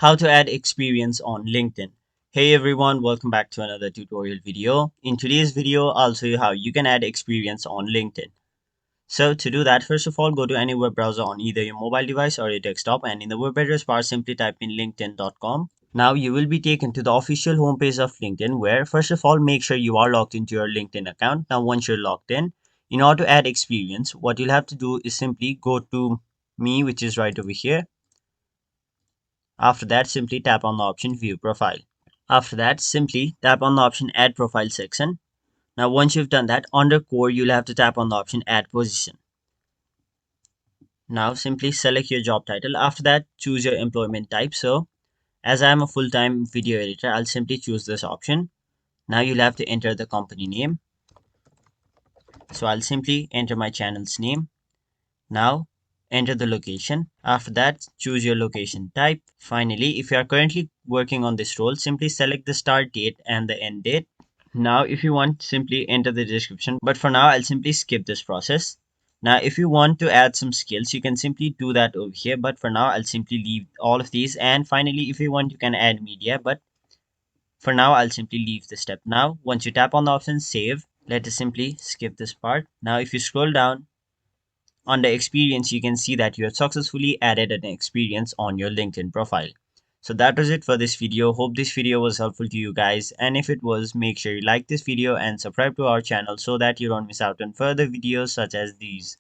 How to add experience on LinkedIn. Hey everyone, welcome back to another tutorial video. In today's video, I'll show you how you can add experience on LinkedIn. So to do that, first of all, go to any web browser on either your mobile device or your desktop, and in the web address bar, simply type in linkedin.com. Now you will be taken to the official homepage of LinkedIn, where first of all, make sure you are logged into your LinkedIn account. Now once you're logged in order to add experience, what you'll have to do is simply go to me, which is right over here. After that, simply tap on the option View Profile. After that, simply tap on the option Add Profile section. Now, once you've done that, under Core, you'll have to tap on the option Add Position. Now, simply select your job title. After that, choose your employment type. So, as I'm a full-time video editor, I'll simply choose this option. Now, you'll have to enter the company name. So, I'll simply enter my channel's name. Now, enter the location. After that, choose your location type. Finally, if you are currently working on this role, simply select the start date and the end date. Now, if you want, simply enter the description. But for now, I'll simply skip this process. Now, if you want to add some skills, you can simply do that over here. But for now, I'll simply leave all of these. And finally, if you want, you can add media. But for now, I'll simply leave this step. Now, once you tap on the option save, let us simply skip this part. Now, if you scroll down, under experience, you can see that you have successfully added an experience on your LinkedIn profile. So that was it for this video. Hope this video was helpful to you guys. And if it was, make sure you like this video and subscribe to our channel so that you don't miss out on further videos such as these.